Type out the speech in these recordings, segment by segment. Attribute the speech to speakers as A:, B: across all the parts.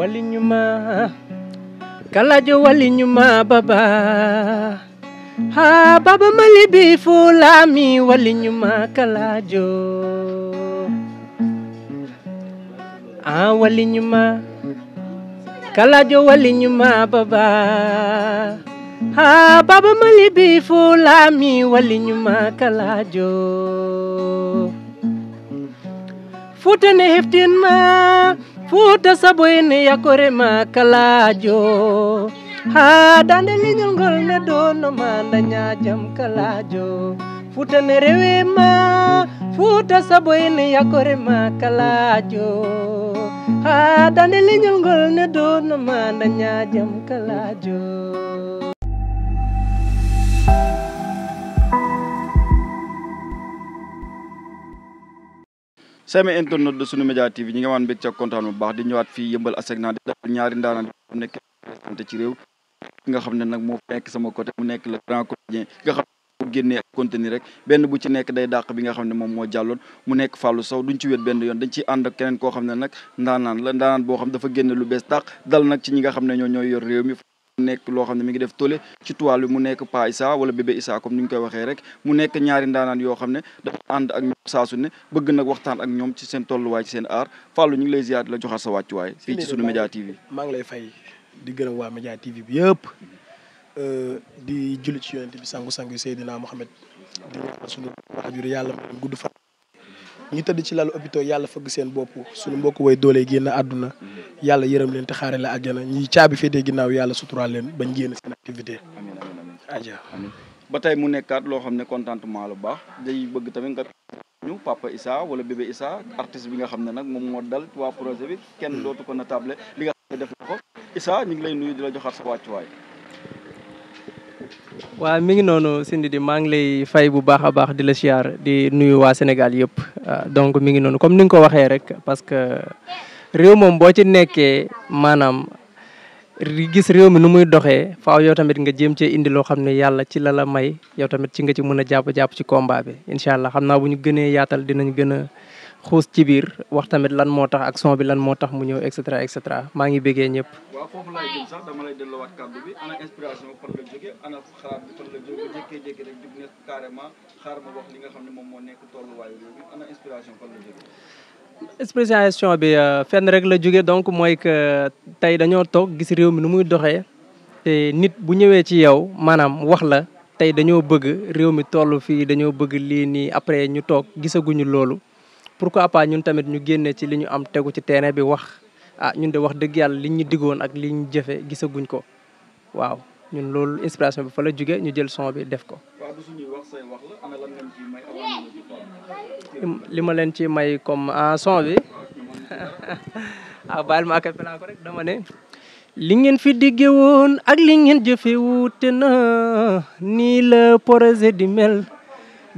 A: walinyuma kalajo walinyuma baba ha baba malibi fulami walinyuma kalajo walinyuma kalajo walinyuma baba ha baba malibi fulami walinyuma kalajo futa ne heftin ma futa saboyne yakore ma kalajo ha dande liñol ngol ne dono ma daña jam kalajo futa ne rewe ma futa saboyne yakore ma kalajo ha dande liñol ngol ne dono ma daña jam kalajo.
B: sama internet de Sunu Média TV ñi nga waan mbég ca kontaan bu baax di ñëwaat fii Yeumbeul Asegna di def ñaari ndaanaan yoo nekk présenté ci réew ki nga xam ne nag moo nekk sama côté mu nekk le grand comédien nga xam ne bu génnee ak contenu rek benn bu ci nekk day dàq bi nga xam ne moom moo jàlloon mu nekk Fallou Sow duñ ci wét benn yoon dañ ciy ànd ak keneen koo xam ne nag ndaanaan boo xam dafa génne lu bees tàq dal nag ci ñi nga xam ne ñooy yor réew mi nekk loo xam ne mi ngi def tollé ci toile bi mu nekk Pa Issa wala bébé Issa comme ni ñu koy waxee rek mu nekk ñaari ndaanaan yoo xam ne dafa ànd ak ñoom saasu ne bëgg nag waxtaan ak ñoom ci seen tolluwaay ci seen aar Fallou ñu ngi lay ziar di la joxaat sa wàccuwaay fii ci Sunu Média TV.
C: maa ngi lay fay di gërëm waa Média TV bi yëpp di julli ci yonent bi sangu-sangu Seydina Mohamed di ñaanal sunu waajur yàlla ma gudd fan ñu tëdd ci lalu hôpital yàlla fëgg seen bopp suñu mbokk way doole génn àdduna yàlla yërëm leen te xaare la àjjana ñi caabi féetee ginnaaw yàlla suturaal leen bañ génn seen activité.
B: amiin amiin
C: aja
B: amiin ba tey mu nekkaat loo xam ne contentement lu baax day bëgg tamit nga ñu Papa Issa wala bébé Issa artiste bi nga xam ne nag moom moo dal waa projet bi kenn dootu ko natable li nga xam ne def na ko Issa ñu ngi lay nuyu di la joxaat sa wàccuwaay.
A: waaw mi ngi noonu Sindi di maa ngi lay fay bu baax a baax di la siyaar di nuyu waa Sénégal yëpp donc mi ngi noonu comme ni nga ko waxee rek parce que réew moom boo ci nekkee maanaam gis réew mi nu muy doxee faaw yow tamit nga jéem cee indi loo xam ne yàlla ci la may yow tamit ci nga ci mën a jàpp ci combat bi incha allah xam naa bu ñu gënee yaatal dinañ gën a xuus ci biir wax tamit lan moo tax ak son bi lan moo tax mu ñëw et cetera maa ngi béggee ñëpp.
B: waaw foofu laay jëm sax dama lay delloowaat kàddu bi ana inspiration fan la jóge ana xalaat bi fan la jóge jékkee-jékki rek jug ne carrément xaar ma wax li nga xam ne moom moo nekk tolluwaayu réew mi ana inspiration fan la jóge.
A: inspiration bi fenn rek la jóge donc mooy que tey dañoo toog gis réew mi nu muy doxee te nit bu ñëwee ci yow maanaam wax la tey dañoo bëgg réew mi toll fii dañoo bëgg lii nii après ñu toog gisaguñu loolu pourquoi pas ñun tamit ñu génne ci li ñu am tegu ci terrain bi wax ñun de wax dëgg yàlla li ñu diggoon ak li ñu jëfe gisaguñ ko waaw ñun loolu inspiration bi fa la jóge ñu jël son bi def ko.
B: waaw du suñuy wax say wax la ana lan ngeen ciy may avant ñu
A: li ma leen ci may comme son bi baal ma acapella ko rek dama ne li ngeen fi digge woon ak li ngeen jëfe wuute na nii la projet di mel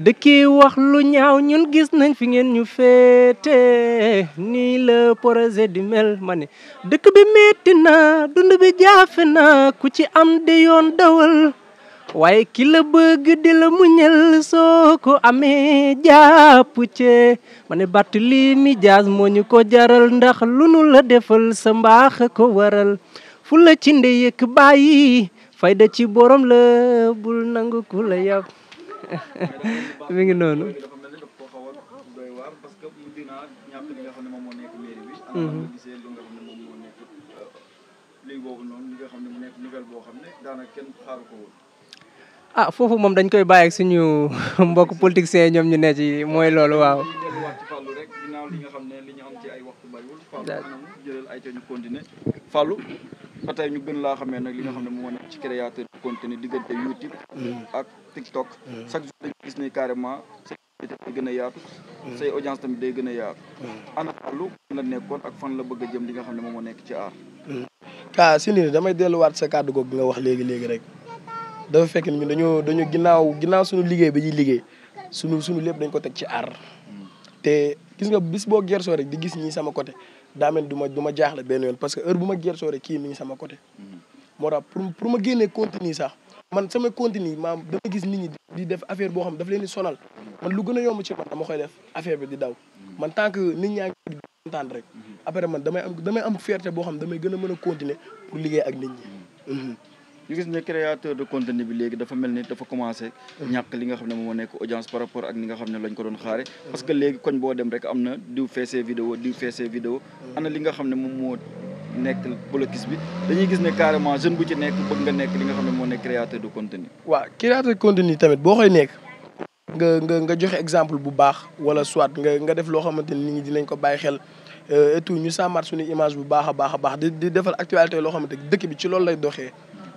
A: dëkki wax lu ñaaw ñun gis nañ fi ngeen ñu féete nii la projet di mel ma ne dëkk bi metti na dund bi jaafe na ku ci am de yoon dawal waaye ki la bëgg di la muñal soo ko amee jàpp ci ma ne Barthélémy Dias moo ñu ko jaral ndax lu nu la defal sa mbaax ko waral fu la ci ndeyek bàyyi fayda ci borom la bul nangu ku la yab mi ngi noonu. foofu moom dañ koy bàyyi ak suñu mbokk politiciens ñoom ñu ne ci mooy loolu waaw.
B: Fallou ba tey ñu gën laa xamee nag li nga xam ne moo nekk ci créateur de contenu diggante YouTube ak TikTok chaque jour dañu gis ne carrément say day gën a yaatu say audience tamit day gën a yaatu ana Fallou fan la nekkoon ak fan la bëgg a jëm li nga xam ne moom moo nekk ci aar
C: Sindi damay delluwaat sa kàddu googu bi nga wax léegi rek dafa fekk ni ñun dañu ginnaaw suñu liggéey bi ñuy liggéey suñu lépp dañ ko teg ci aar te gis nga bis boo gersoo rek di gis ñii sama côté daa mel du ma jaaxle benn yoon parce que heure bu ma gersoo rek kii mi ngi sama côté moo tax pour ma génnee contenu sax man sama contenu maam dama gis nit ñi di def affaire boo xam daf leen di sonal man lu gën a yomb ci man dama koy def affaire bi di daw man tant que nit ñaa ngi kontaan rek après man damay am fierté boo xam damay gën a mën a continuer pour liggéey ak nit ñi.
B: ñu gis ne créateur de contenu bi léegi dafa mel ni dafa commencé ñàkk li nga xam ne moom moo nekk audience par rapport ak ni nga xam ne lañ ko doon xaare parce que léegi koñ boo dem rek am na diw feesee vidéo ana li nga xam ne moom moo nekk blocus bi dañuy gis ne carrément jeune bu ci nekk bëgg nga nekk li nga xam ne moo nekk créateur de contenu.
C: waaw créateur de contenu tamit boo koy nekk nga joxe exemple bu baax wala soit nga def loo xamante ni nit ñi dinañ ko bàyyi xel et tout ñu sàmmaat suñu image bu baax a baax di defal actualité loo xamante dëkk bi ci loolu lay doxee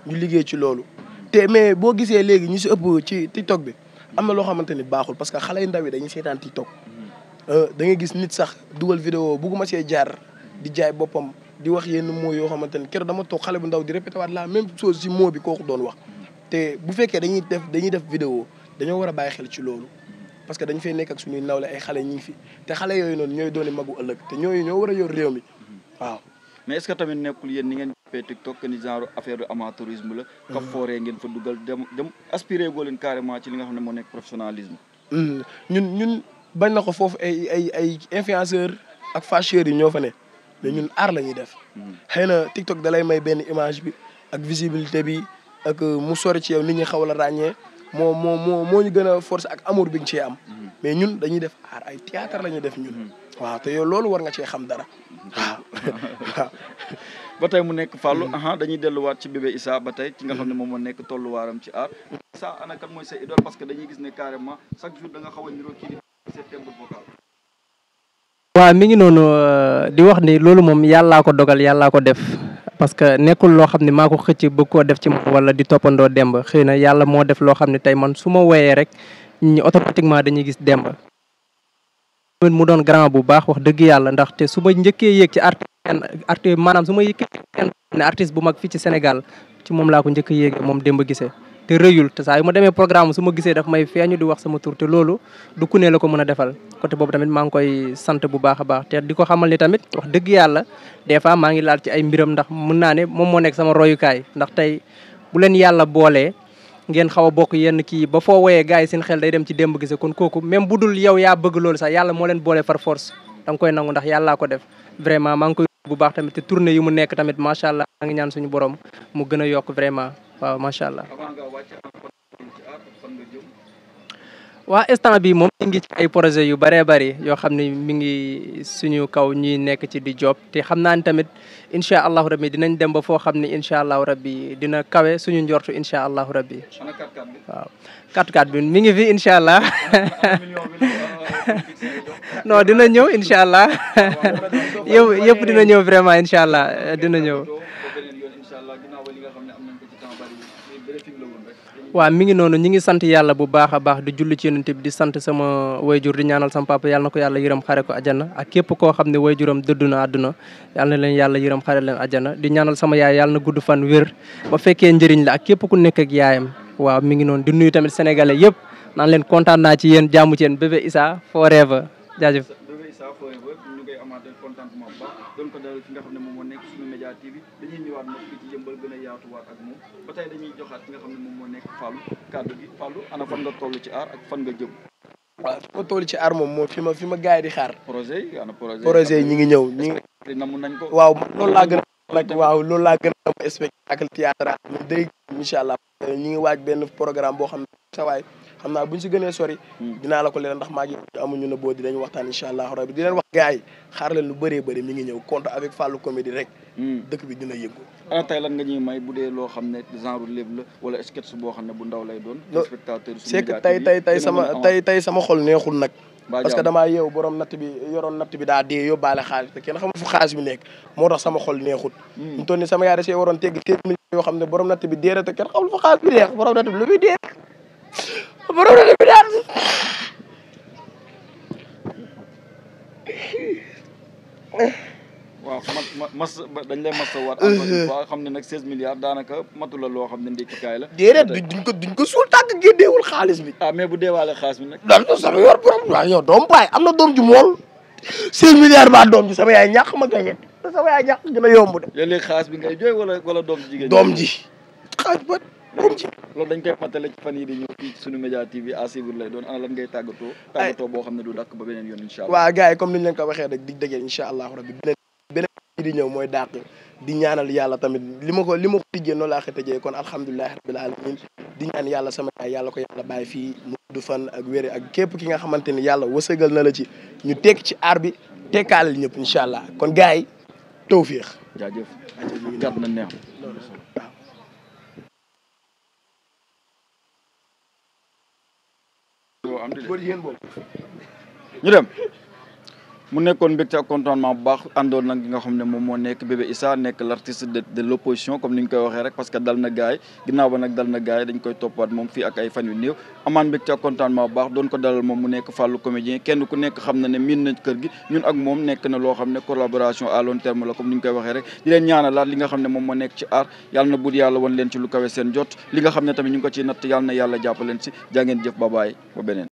C: ñu liggéey ci loolu te mais boo gisee léegi ñu si ëpp ci TikTok bi am na loo xamante ni baaxul parce que xale yu ndaw yi dañuy seetaan TikTok da ngay gis nit sax dugal vidéo bugguma see jaar di jaay boppam di wax yenn mots yoo xamante ni keroog dama toog xale bu ndaw di répété waat la même chose si mot bi kooku doon wax te bu fekkee dañuy def vidéo dañoo war a bàyyi xel ci loolu parce que dañu fay nekk ak suñuy nawle ay xale ñi ngi fi te xale yooyu noonu ñooy dooni magu ëllëg te ñooyu ñoo war a yor réew mi waaw.
B: mais est-ce que tamit nekkul yéen ni ngeen jàppee TikTok que ni genre affaire de amateurisme la. ka fooree ngeen fa dugal dem aspiré goo leen carrément ci li nga xam ne moo nekk professionnalisme.
C: ñun bañ na ko foofu ay influenceurs ak facheurs yi ñoo fa ne mais ñun art la ñuy def. xëy na TikTok da lay may benn image bi ak visibilité bi ak mu sori ci yow nit ñi xaw la ràññee moo ñu gën a force ak amour bi nga cee am. mais ñun dañuy def art ay théâtre la ñuy def ñun. waaw te yow loolu war nga cee xam dara. waaw.
B: ba tey mu nekk Fallou dañuy delluwaat ci bébé Issa ba tey ci nga xam ne moom moo nekk tolluwaaram ci art. Issa ana kan mooy sa idole parce que dañuy gis ne carrément chaque jour da nga xaw a niroo kii di sa timbre vocal.
A: waaw mi ngi noonu di wax ni loolu moom yàllaa ko dogal yàllaa ko def parce que nekkul loo xam ne maa ko xëcc bëgg koo def ci moom wala di toppandoo Demba xëy na yàlla moo def loo xam ne tey man su ma woyee rek ñi automatiquement dañuy gis Demba. mu doon grand bu baax wax dëgg yàlla ndaxte su ma njëkkee yéeg ci artiste maanaam su ma yëkkee ne artiste bu mag fii ci Sénégal ci moom laa ko njëkk a yéegee moom Demba Guissé te rëyul te saa yu ma demee programme su ma gisee daf may feeñu di wax sama tur te loolu du ku ne la ko mën a defal côté boobu tamit maa ngi koy sant bu baax a baax te di ko xamal ni tamit wax dëgg yàlla des fois maa ngi laal ci ay mbiram ndax mën naa ne moom moo nekk sama royukaay ndax tey bu leen yàlla boolee ngeen xaw a bokk yenn kii ba foo woyee gars yi seen xel day dem ci Demba Guissé kon kooku même bu dul yow yaa bëgg loolu sax yàlla moo leen boole par force da nga koy nangu ndax yàllaa ko def vraiment maa ngi koy bu baax tamit te tournée yu mu nekk tamit macha allah maa ngi ñaan suñu borom mu gën a yokk vraiment waaw macha allah. waa instant bi moom mi ngi ci ay projet yu bëree bëri yoo xam ne mi ngi suñu kaw ñuy nekk ci di job te xam naa ni tamit incha allahu rabbi dinañ dem ba foo xam ne incha allahu rabbi dina kawe suñu njortu incha allahu rabbi waaw 4x4 bi mi ngi fi incha allah non dina ñëw incha allah yëpp dina ñëw vraiment incha allah dina ñëw. waaw mi ngi noonu ñi ngi sant yàlla bu baax a baax di julli ci yonent bi di sant sama wayjur di ñaanal sama papa yàlla na ko yàlla yërëm xare ko ajana ak képp koo xam ne wayjuram dëddu na àdduna yàlla na leen yàlla yërëm xare leen ajana di ñaanal sama yaay yàlla na gudd fan wér ba fekkee njëriñ la ak képp ku nekk ak yaayam waaw mi ngi noonu di nuyu tamit sénégalais yëpp naan leen kontaan naa ci yéen jàmm ci yéen bébé Issa forever jaajëf.
B: bébé Issa forever ñu koy amaat contentement bu baax doon ko dalal fi nga xam ne moom moo nekk suñu média TV dañuy ñëwaat nag fii ci yëmbal gën a yaatuwaat ak moom ba tey dañuy joxaat ki nga xam ne moom moo nekk Fallou kàddu gi Fallou ana fan nga toll ci aar ak fan nga jëm.
C: waaw fi ma toll ci aar moom fi ma gars yi di xaar.
B: projet yi ana
C: projet yi ñi ngi ñëw ñi ngi.
B: namm nañ ko.
C: waaw loolu laa gën a nag waaw loolu laa gën a am spectacle théâtre ñu dégg incha allah ñi ngi waaj benn programme boo xam ne sa waay xam naa bu ñu si gënee sori dinaa la ko leen ndax maa ngi amuñu na boo dinañ waxtaan incha allah rabbi di leen wax gars yi xaar leen lu bëree bëri mi ngi ñëw compte avec Fallou comédie rek dëkk bi dina yëngu.
B: ana tey lan nga ñuy may bu dee loo xam ne genre léeb la wala sketch boo xam ne bu ndaw lay doon. spectateur
C: c'est que tey sama xol neexul nag. parce que damaa yeewu borom natt bi yoroon natt bi daa dee yóbbaale xaalis te kenn xamul fu xaalis bi nekk moo tax sama xol neexut. mu toll nii sama yaay da see waroon tegg 10 millions yoo xam ne borom natt bi dee te kenn xamul fu xaalis bi nekk borom natt bi lu muy dee borom natt bi daal.
B: waaw dañ lay masawaat encore une fois xam ne nag 16 milliards daanaka matu la loo xam ne ndékkikaay la.
C: déedéet duñ ko suul tàgg génneewul xaalis bi.
B: mais bu deewaale xaalis bi nag.
C: daal sama yor borom waaw yow doom baay am na doom ju mool 16 milliards ba doom ji sama yaay ñàkk ma gañe te sama yaay ñàkk gën a yomb de.
B: yow léegi xaalis bi ngay jooy wala doom jigéen
C: doom ji xaalis ba doom ji.
B: loolu dañ koy matale ci fan yi di ñëw fii ci sunu média TV à suivre lay doon ana lan ngay tàggatoo boo xam ne du dakk ba beneen yoon incha allah.
C: waaw gars yi comme ni ñu leen ko waxee rek dig dëggee incha allahu rabbi di ñëw mooy dàq di ñaanal yàlla tamit li ma ko tijjee noonu laa ko tëjee kon alhamdulilahi rabbil alamin di ñaan yàlla sama yaay yàlla ko yàlla bàyyi fii mu du fan ak wér ak képp ki nga xamante ni yàlla wësëgal na la ci ñu tekk ci aar bi tekkaaleel ñëpp incha allah kon gars yi tawfiix.
B: jaajëf gàtt na neex. ñu dem mu nekkoon mbégte ak contentement bu baax àndoon nag nga xam ne moom moo nekk Bébé Issa nekk l' artiste de l' opposition comme ni ñu koy waxee rek parce que dal na gaay ginnaaw ba nag dal na gaay dañ koy toppaat moom fii ak ay fan yu néew amaan mbégte ak contentement bu baax doon ko dalal moom mu nekk Fallou comédien kenn ku nekk xam na ne miin na kër gi ñun ak moom nekk na loo xam ne collaboration à long terme la comme ni ñu koy waxee rek di leen ñaanalaat li nga xam ne moom moo nekk ci art yàlla na bud yàlla wan leen ci lu kawe seen jot li nga xam ne tamit ñu ngi ko ciy natt yàlla na yàlla jàppaleen si jaa ngeen jëf babaay ba beneen